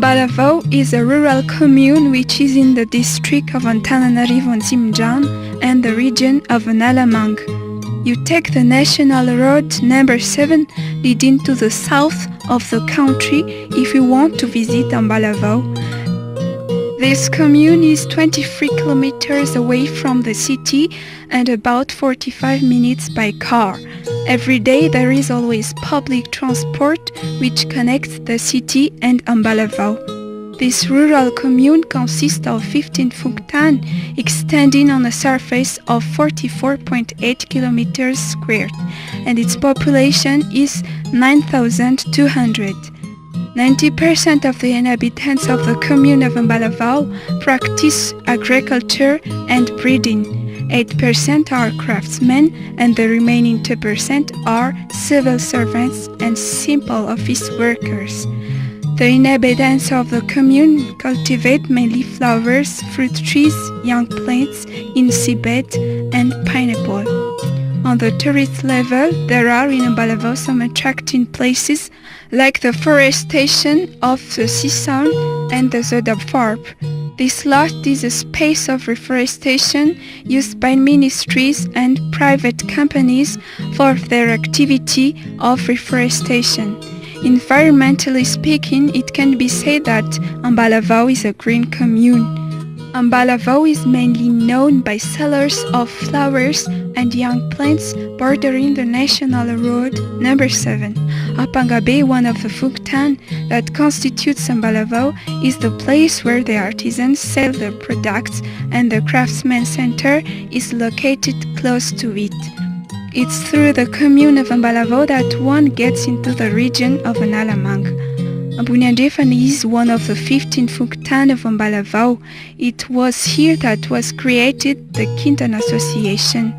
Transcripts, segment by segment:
Ambalavao is a rural commune which is in the district of Antananarivo and Simjan and the region of Analamang. You take the national road number 7 leading to the south of the country if you want to visit Ambalavao. This commune is 23 kilometers away from the city and about 45 minutes by car. Every day there is always public transport which connects the city and Ambalavao. This rural commune consists of 15 fuktan extending on a surface of 44.8 kilometers squared, and its population is 9,200. 90% of the inhabitants of the commune of Ambalavao practice agriculture and breeding. 8% are craftsmen and the remaining 2% are civil servants and simple office workers. The inhabitants of the commune cultivate mainly flowers, fruit trees, young plants in seabed and pineapple. On the tourist level, there are in Ambalavao some attracting places like the forest station of the Seasound and the Zodab Farm. This last is a space of reforestation used by ministries and private companies for their activity of reforestation. Environmentally speaking, it can be said that Ambalavao is a green commune. Ambalavao is mainly known by sellers of flowers and young plants bordering the national road number 7. Apangabe, one of the fuktan that constitutes Ambalavao, is the place where the artisans sell their products and the craftsman center is located close to it. It's through the commune of Ambalavao that one gets into the region of Analamang. Ambuniandefan is one of the 15 fuktan of Ambalavao. It was here that was created the Kintan Association.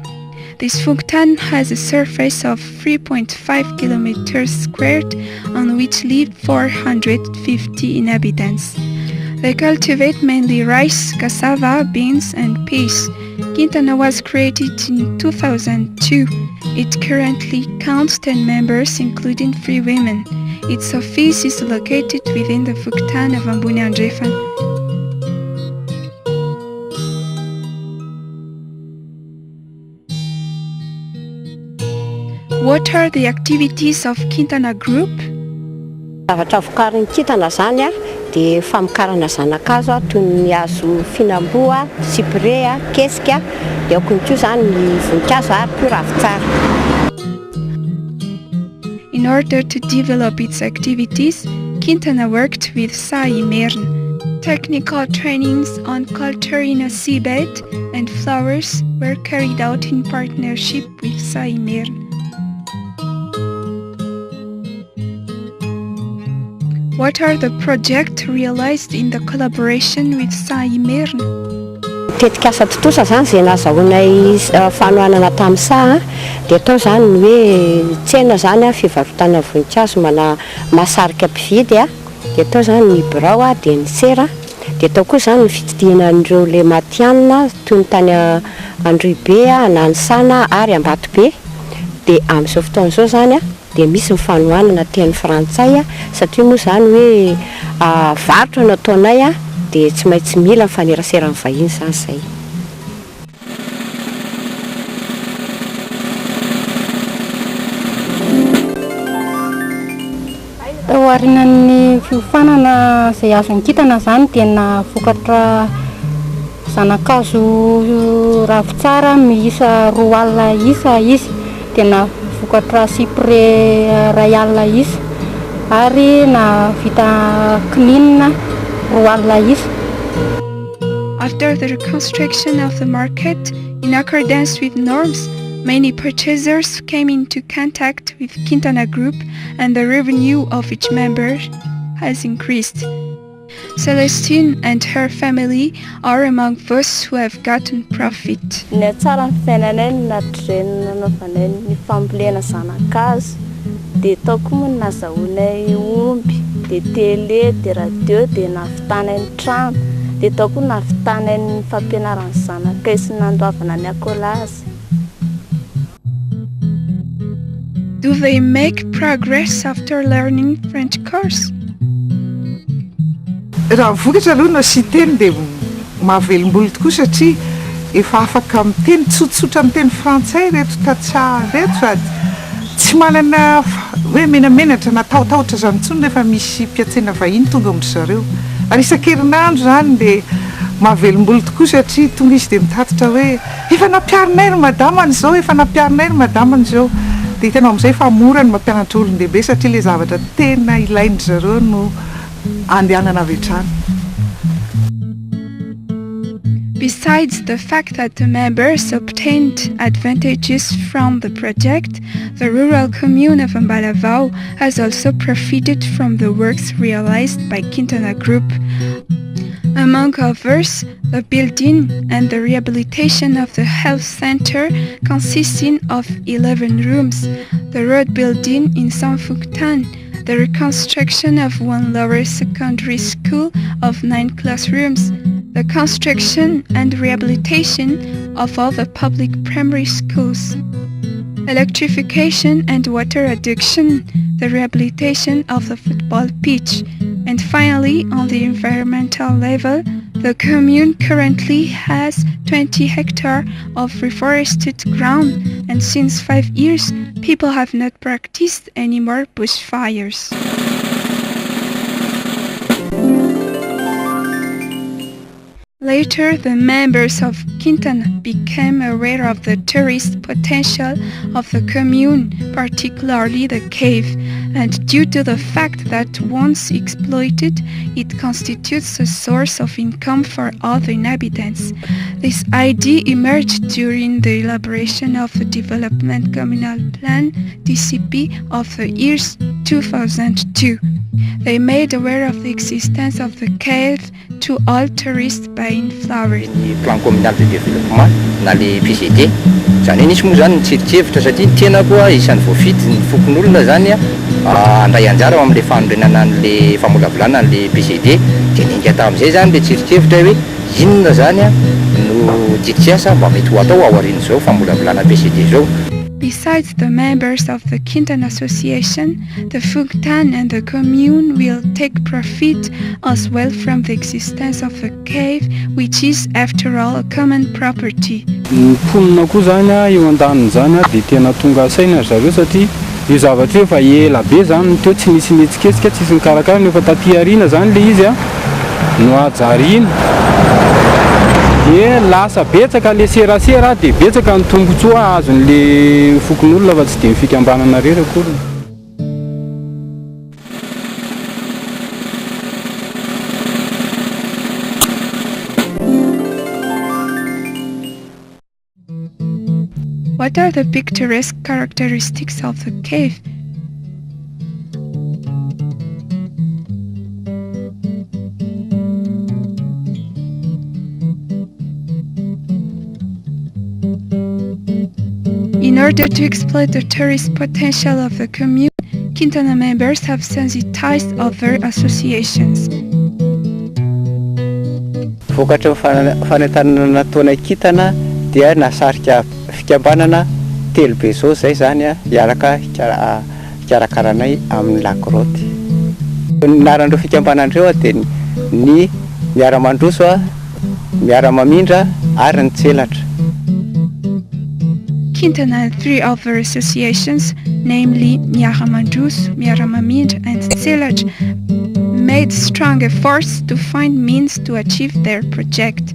This fuktan has a surface of 3.5 kilometers squared on which live 450 inhabitants. They cultivate mainly rice, cassava, beans and peas. Quintana was created in 2002. It currently counts 10 members including 3 women. Its office is located within the fuktan of Ambuniandefan. What are the activities of Quintana Group? Zavatra vokarin'ny Kintana zany dia famokarana zanakazo toy ny hazo fihinam-boa, cyprès, kesika, dia ao koa zany ny voninkazo ary koa ravitsara. In order to develop its activities, Quintana worked with Saimern. Technical trainings on culture in a seabed and flowers were carried out in partnership with Saimern. What are the projects realized in the collaboration with Saimern? Tetika asa totosa zany zay nazahoanay fanohanana tamin'ny saha dia atao zany ny hoe tsena zany fivarotana voninkazo mahasarika mpividy dia atao zany ny birao dia ny sera dia atao koa zany ny fitidihana an'ireo le matianina toy ny tany Andribe, Nanisana ary Ambatobe. Dia amin'izao fotoan'izao zany dia misy ny fanohanana teny frantsay satria moa zany hoe varotra no ataonay dia tsy maintsy mila mifanerasera amin'ny vahiny zany zay. Tao aorian'ny fiofanana izay azon'ny Kintana zany dia navokatra zanakazo ravitsara miisa 2 alina isa izy, dia navokatra cyprès 2 alina isa ary navita Commune 2 alina isa. After the reconstruction of the market, in accordance with norms, many purchasers came into contact with Quintana Group and the revenue of each member has increased. Celestine and her family are among those who have gotten profit. Ny tsara ny fiainanay natrenina nanaovanay ny fambolena zanakazo dia tao koa moa nazahoanay omby dia télé dia radio dia navitanay ny trano dia tao koa navitanay ny fampianarana zanakay sy nandoavana ny akolazy. Do they make progress after learning French course? raha vokatra aloha no siteny dia mahavelom-bolo tokoa satria efa afaka miteny tsotsotra miteny frantsay reto tatsaha reto sady tsy manana hoe menamenatra na tahotahotra zany intsony rehefa misy mpiatsena vahiny tonga amindry zareo ary isan-kerinandro zany dia mahavelom-bolo tokoa satria tonga izy dia mitatitra hoe efa nampiarinay ry madamany zao efa nampiarinay ry madamany zao dia hitanao amin'izay fa mora ny mampianatra olon-dehibe satria ilay zavatra tena ilainy zareo no andehanana avy hatrany. Besides the fact that the members obtained advantages from the project, the rural commune of Ambalavao has also profited from the works realized by Quintana Group. Among others, the building and the rehabilitation of the health center consisting of 11 rooms, the road building in Sanfuktan, the reconstruction of one lower secondary school of 9 classrooms, the construction and rehabilitation of all the public primary schools, electrification and water adduction, the rehabilitation of the football pitch, and finally, on the environmental level, the commune currently has 20 hectares of reforested ground, and since 5 years, people have not practiced any more bushfires. Later, the members of Quintana became aware of the tourist potential of the commune, particularly the cave, and due to the fact that once exploited, it constitutes a source of income for all the inhabitants. This idea emerged during the elaboration of the Development Communal Plan (DCP) of the years 2002. They made aware of the existence of the cave to all tourists buying flowers. Ny plan communal de développement na le PCD zany hoe nisy moa zany nitseritrevitra satria ny tena koa isan'ny voafidy ny fokon'olona zany andray anjara ao amin'le fanorenana an'le famolavolana an'le PCD dia ninga tamin'izay zany le tseritrevitra hoe inona zany no tiatiasa mba mety ho atao ao aorian'izao famolavolana PCD zao. Besides the members of the Quintana Association, the Fugtan and the commune will take profit as well from the existence of the cave, which is, after all, a common property. Ny mponina koa zany eo an-daniny zany dia tena tonga saina zareo satria io zavatra io efa ela be zany teo tsy nisy mihetsiketsika tsy nisy mikarakara nefa taty aoriana zany le izy no ajariana. Dia lasa betsaka le serasera dia betsaka ny tombotsoa azon'le fokon'olona fa tsy dia mifikambanana rery akory. What are the picturesque characteristics of the cave? In order to exploit the tourist potential of the commune, Quintana members have sensitized other associations. Vokatra fanentanana nataonay Quintana dia nasarika fikambanana telo be zao zay zany hiaraka hikarakaranay amin'ny lakoroty. Naran'ireo fikambanan'ireo dia ny miara-mandroso, miara-mamindra ary ny tselatra. Quintana and 3 other associations, namely Miaramandrus, Miaramamindra and Tselaj, made strong efforts to find means to achieve their project.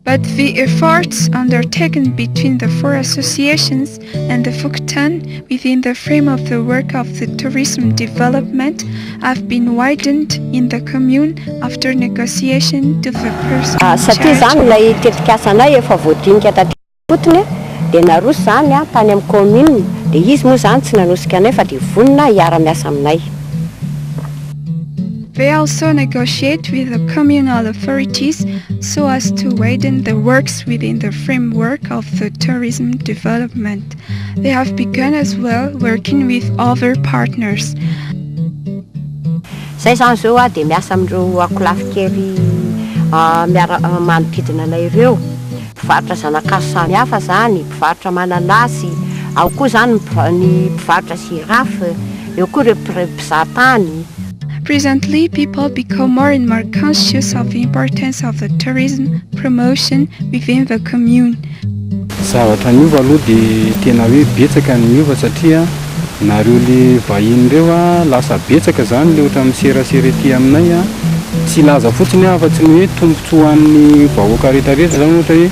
But the efforts undertaken between the 4 associations and the Fuktan within the frame of the work of the tourism development have been widened in the commune after negotiation to the person in satria zany charge. ilay tetikasanay efa voadinika taty fotony dia naroso zany tany amin'ny commune dia izy moa zany tsy nanosika anay fa dia vonona hiara-miasa aminay. They also negotiate with the communal authorities so as to widen the works within the framework of the tourism development. They have begun as well working with other partners. Zay zany zao dia miasa amin'ireo akolafy kely manodidina anay ireo. mpivarotra zanak'azo samihafa zany, mpivarotra mananasy, ao koa zany ny mpivarotra sirafy, eo koa ireo mpizahatany. Presently, people become more and more conscious of the importance of the tourism promotion within the commune. Zavatra niova aloha dia tena hoe betsaka ny miova satria nareo le vahiny ireo a lasa betsaka zany le ohatra miserasera ety aminay a, tsy laza fotsiny afa tsy ny hoe tombontsoan'ny vahoaka rehetrarehetra zany ohatra hoe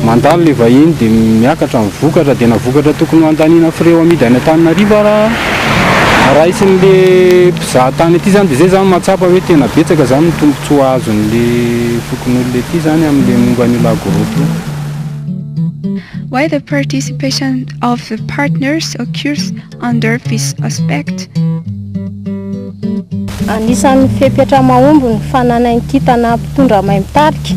mandalo le vahiny dia miakatra mivokatra dia navokatra tokony ho andanina fireo amidy any Antananarivo raha isin'le mpizahatany aty zany dia zay zany mahatsapa hoe tena betsaka zany ny tombontsoa azon'le fokon'olona aty zany amin'le momba ny lagoroto. Why the participation of the partners occurs under this aspect? Anisan'ny fepetra mahomby ny fananany kintana mpitondra mahay mitarika.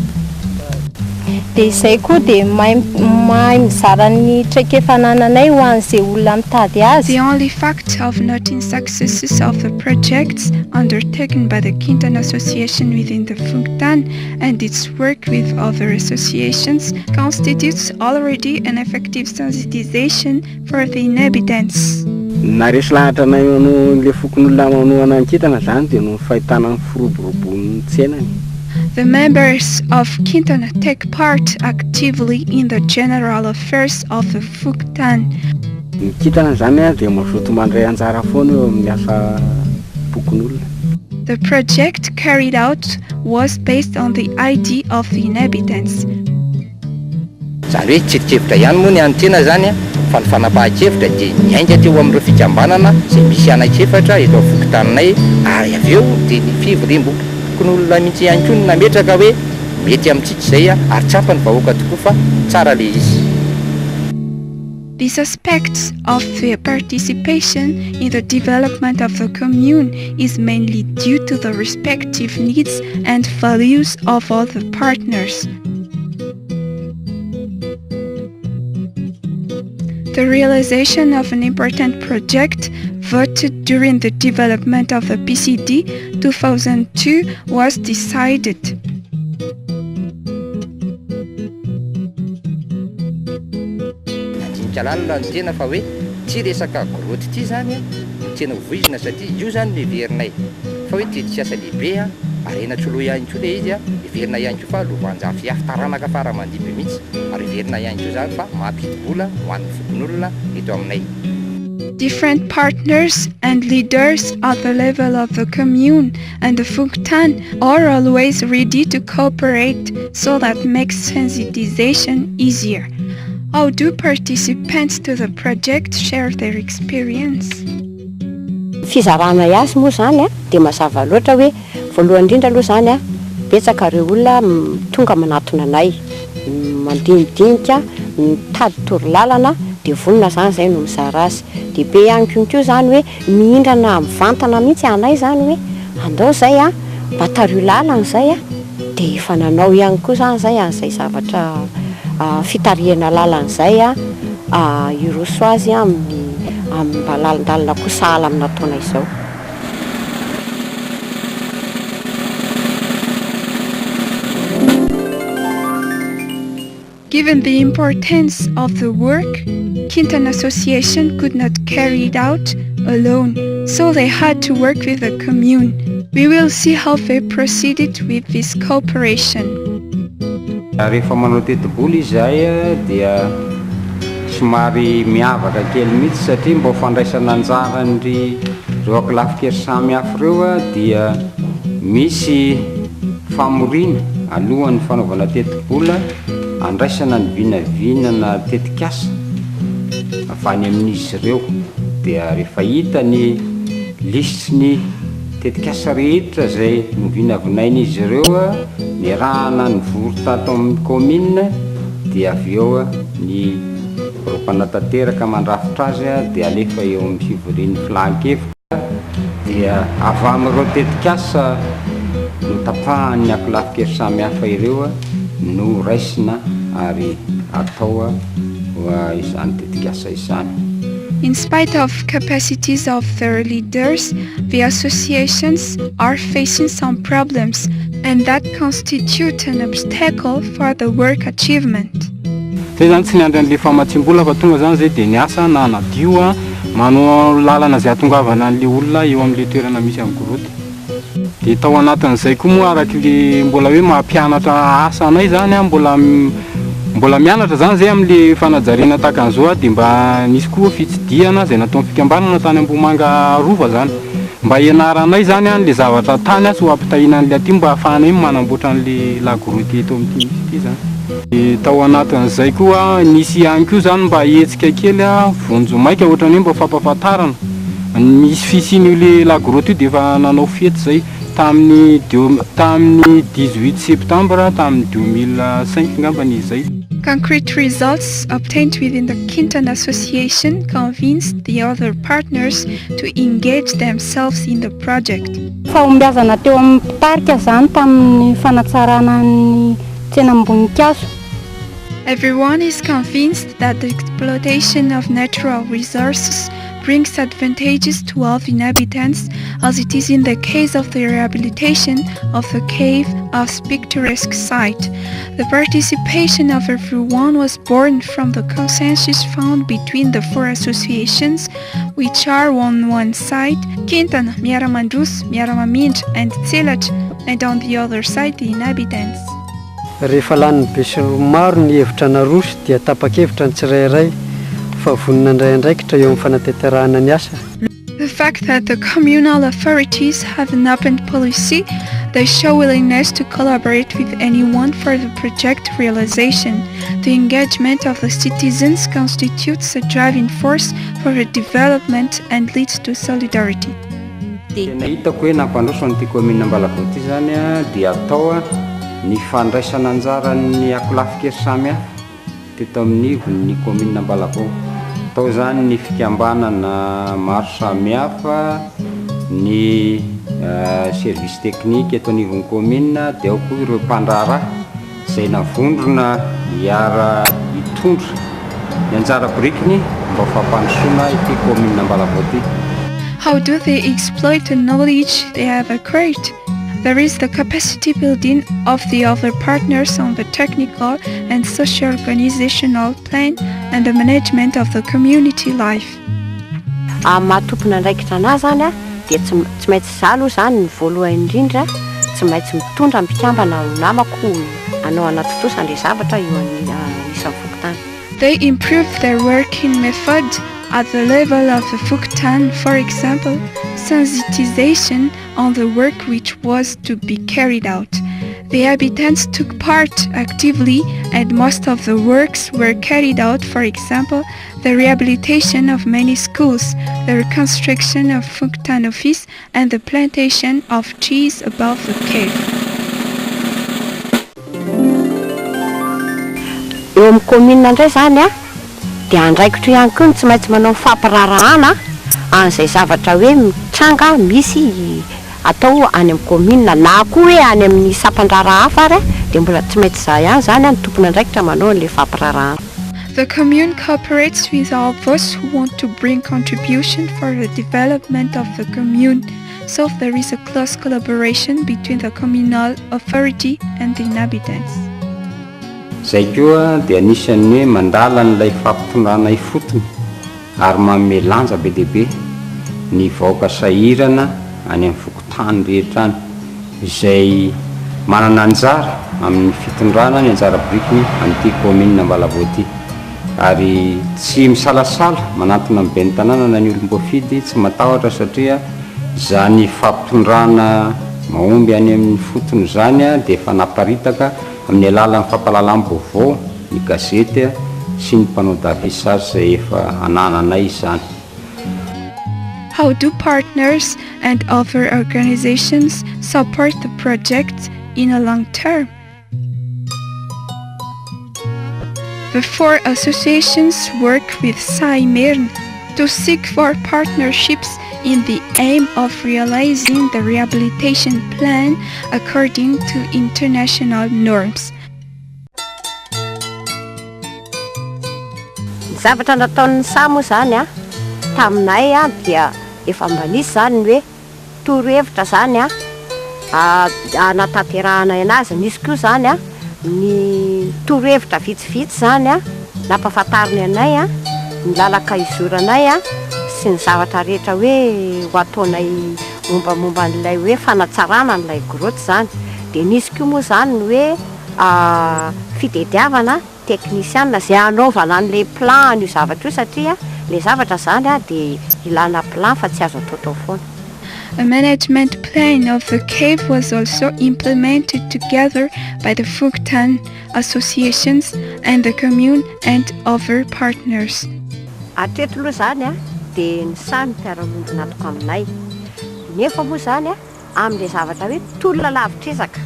Dia izay koa dia mahay mizara ny traikefanananay ho an'izay olona mitady azy. The only fact of noting successes of the projects undertaken by the Kintan Association within the Fungtan and its work with other associations constitutes already an effective sensitization for the inhabitants. Naresy lahatra nay le fokon'olona manoana ny kintana zany dia no fahitana ny firoborobon'ny tsenany. The members of Kintan take part actively in the general affairs of the Fungtan. Ny kintana zany dia mazoto mandray anjara foana eo amin'ny asa bokon'olona. The project carried out was based on the idea of the inhabitants. Zany hoe tseritrevitra ihany moa ny antena zany a, fa ny fanapahan-kevitra dia miainga teo amin'ireo fikambanana izay misy anankiefatra eto afokotaninay, ary avy eo dia ny fivoriam-bokon'olona mihitsy ihany koa no nametraka hoe mety amintsika izay ary tsapa ny vahoaka tokoa fa tsara le izy. These aspects of the participation in the development of the commune is mainly due to the respective needs and values of all the partners. The realization of an important project voted during the development of the PCD 2002 was decided. Lalina ny tena fa hoe tsy resaka goroty ity zany no tena hovoizina satria io zany le verinay fa hoe tetsikasa lehibe ary ena tsolo ihany koa le izy verina ihany koa fa lovanjafy hafi taranaka fara mandiby mihitsy ary verina ihany koa zany fa mampidi-bola ho an'ny fokon'olona eto aminay. Different partners and leaders at the level of the commune and the Fungtan are always ready to cooperate so that makes sensitization easier. How do participants to the project share their experience? Fizarana azy moa zany dia mazava loatra hoe voalohany indrindra aloha zany betsaka ireo olona tonga manatona anay, mandinidinika, mitady torolalana dia vonona zany zay no mizara azy. Dia be ihany koa zany hoe mihindrana mivantana mihitsy anay zany hoe andao zay mba tario lalana zay dia efa nanao ihany koa zany zay an'izay zavatra fitarihana lalan'izay iroso azy amin'ny mba lalindalina koa sahala amin'ny nataona izao. Given the importance of the work, Kintan Association could not carry it out alone, so they had to work with the commune. We will see how they proceeded with this cooperation. Rehefa manao teti-bola izay dia somary miavaka kely mihitsy satria mba fandraisana anjara reo ankilafikery samy hafa ireo dia misy famorina alohan'ny fanaovana teti-bola, andraisana ny vinavinana tetikasa avany amin'izy ireo. Dia rehefa hita ny lisiny tetikasa rehetra izay novinavinain'izy ireo, niarahana ny voro tato amin'ny commune, dia avy eo ny mpanatanteraka mandrafitra azy dia alefa eo amin'ny fivorian'ny filan-kevitra, dia avy amin'ireo tetikasa no tapahan'ny ankilafikery samy hafa ireo no raisina ary atao izany tetikasa izany. In spite of capacities of their leaders, the associations are facing some problems, and that constitute an obstacle for the work achievement. zay zany tsy niandry an'le famatsiam-bola fa tonga zany zay de niasa na anadio a manao lalana zay atongavana an'le olona eo amin'le toerana misy amin'ny goroty. De tao anatin'izay koa moa arak'le mbola hoe mampianatra asa anay zany a mbola mianatra zany zay amin'le fanajarena tahaka an'izao a de mba nisy koa fitsidiana zay natao fikambanana tany Ambomanga rova zany mba ianaranay zany a le zavatra tany a sy ho ampitahina an'le aty mba ahafahanay manamboatra an'le lagoroty eto amin'ity misy ity zany. De tao anatin'izay koa nisy ihany koa zany mba hetsika kely a vonjo maika ohatran'ny hoe mba fampahafantarana misy fisin'io le lagoroty io de efa nanao fety zay tamin'ny 18 septembre tamin'ny 2005 ngambany izay. Concrete results obtained within the Kintan Association convinced the other partners to engage themselves in the project. Fahombiazana teo amin'ny mpitarika zany tamin'ny fanatsarana ny tsenam-boninkazo. Everyone is convinced that the exploitation of natural resources brings advantages to all the inhabitants, as it is in the case of the rehabilitation of the cave of picturesque site. The participation of everyone was born from the consensus found between the four associations, which are on one side Kintan, Miaramandrus, Miaramamindra and Tselatra, and on the other side the inhabitants. Rehefa lany be sy maro ny hevitra narosy dia tapa-kevitra ny tsirairay fa vonina ndraindraikitra eo amin'ny fanateterahana ny asa. The fact that the communal authorities have an open policy, they show willingness to collaborate with anyone for the project realization. The engagement of the citizens constitutes a driving force for the development and leads to solidarity. Tena hitako hoe nampandroso an'ity commune Ambalavo ity zany a dia atao a ny fandraisana anjara ny akolafikery samy hafa teto amin'ny ny commune Ambalavo. Tao zany ny fikambanana maro samy hafa ny service technique eto anivon'ny commune dia ao koa ireo mpandraharaha izay navondrona hiara hitondra ny anjara birikiny mba fampandrosoana ity commune Ambalavo ity. How do they exploit the knowledge they have acquired? There is the capacity building of the other partners on the technical and socio-organizational plan and the management of the community life. Mahatompona andraikitra anazy zany a dia tsy maintsy za aloha zany ny voalohany indrindra tsy maintsy mitondra mpikambana namako anao anaty tosa an'ilay zavatra eo amin'ny isan'ny fokotany. They improve their working method at the level of the Fuktan, for example, sensitization on the work which was to be carried out. The inhabitants took part actively and most of the works were carried out, for example, the rehabilitation of many schools, the reconstruction of Fuktan office and the plantation of trees above the cave. Eo amin'ny commune indray zany a dia andraikitra ihany koa tsy maintsy manao fampirarahana an'izay zavatra hoe mitranga misy atao any amin'ny commune na koa hoe any amin'ny sampandraraha hafa ary dia mbola tsy maintsy za ihany zany a ny tompona andraikitra manao an'ilay fampirarahana. The commune cooperates with all those who want to bring contribution for the development of the commune, so there is a close collaboration between the communal authority and the inhabitants. Zay koa dia anisan'ny hoe mandala n'ilay fampitondrana ifotony ary manome lanja be dia be ny vahoaka sahirana any amin'ny fokotany rehetra any izay manana anjara amin'ny fitondrana ny anjara birikiny amin'ity commune Ambalavo ity ary tsy misalasala manantona amin'ny ben'ny tanàna na ny olom-boafidy tsy matahotra satria zany fampitondrana mahomby any amin'ny fotony zany a dia efa naparitaka amin'ny alalan'ny fampahalalam-baovao ny gazety sy ny mpanao davisage izay efa anananay izany. How do partners and other organizations support the project in a long term? The four associations work with SAIMERN to seek for partnerships in the aim of realizing the rehabilitation plan according to international norms. Zavatra nataon'ny SAMO zany a taminay a dia efa mbanisy zany hoe torohevitra zany a anatanterahana anazy nisy koa zany a ny torohevitra vitsivitsy zany a nampahafantariny anay a ny lalaka izoranay a sy ny zavatra rehetra hoe ho ataonay mombamomba n'ilay hoe fanatsarana n'ilay grotte zany dia nisy koa moa zany ny hoe fitediavana teknisiana izay anaovana an'ilay plan io zavatra io satria ilay zavatra zany a dia ilana plan fa tsy azo ataotao foana. A management plan of the cave was also implemented together by the Fuktan associations and the commune and other partners. Atreto aloha zany a dia ny samy mpiara-monjy natoko aminay nefa moa zany a amin'ilay zavatra hoe tolona lavitresaka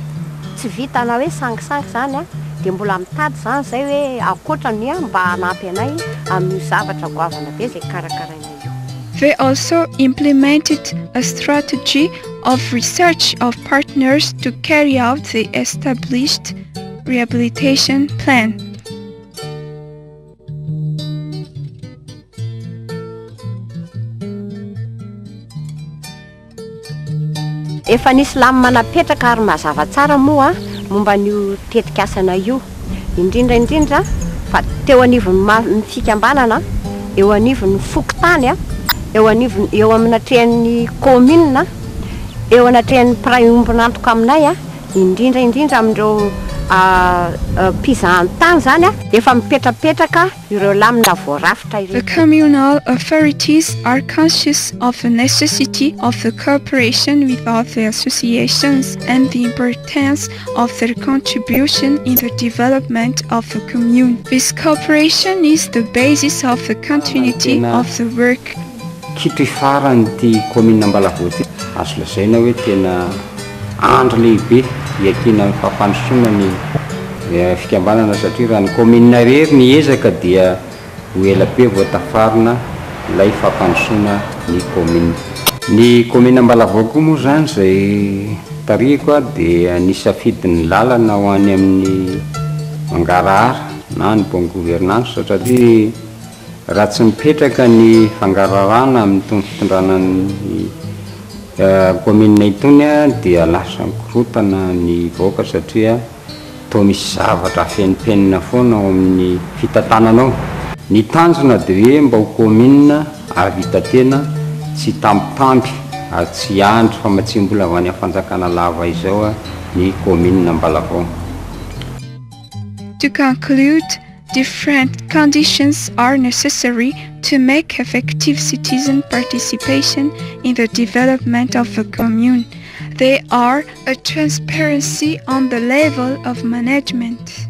tsy vitana hoe sangisangy zany a dia mbola mitady zany zay hoe akoatrany a mba hanampy anay amin'ny zavatra goavana be izay karakaraina io. They also implemented a strategy of research of partners to carry out the established rehabilitation plan. Efa nisy lamina napetraka ary mazava tsara moa momba n'io tetikasana io indrindra fa teo anivon'ny fikambanana eo anivon'ny fokotany a eo amina trehan'ny commune eo anatrehan'ny praiombonantoka aminay a indrindra amin'ireo mpizahan-tany zany a efa mipetrapetraka ireo lamina voarafitra The communal authorities are conscious of the necessity of the cooperation with other associations and the importance of their contribution in the development of the commune. This cooperation is the basis of the continuity of the work. Kitro ifarany ty commune Ambalavoty azo lazaina hoe tena andro lehibe iakina fampandrosoana ny fikambanana satria raha ny commune rery ny ezaka dia ho ela be voatafarina ilay fampandrosoana ny commune. Ny commune Ambalavoty moa zany zay tarihiko a dia nisafidin'ny lalana ho any amin'ny mangarahara na ny bon gouvernance satria raha tsy mipetraka ny fangararana amin'ny tony fitondrana ny commune itony a dia lasa mikorotana ny vahoaka satria toa misy zavatra fenipenina foana ao amin'ny fitantananao. Ny tanjona dia hoe mba ho commune avita tena tsy tambitamby ary tsy andro fa matsimbola avy any fanjakana lava izao ny commune Ambalavoty. To conclude, different conditions are necessary to make effective citizen participation in the development of the commune. They are a transparency on the level of management,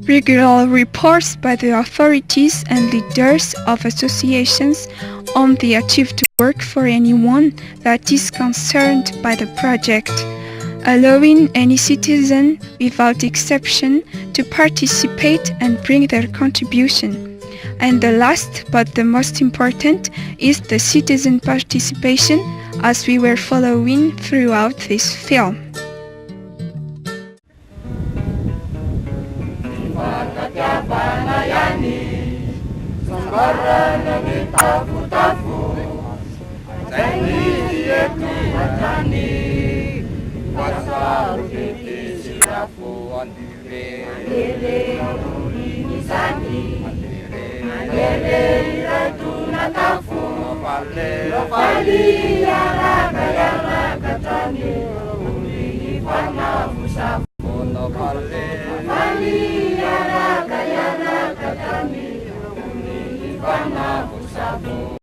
regular reports by the authorities and leaders of associations on the achieved work for anyone that is concerned by the project, allowing any citizen without exception to participate and bring their contribution. And the last but the most important is the citizen participation, as we were following throughout this film. Responsable.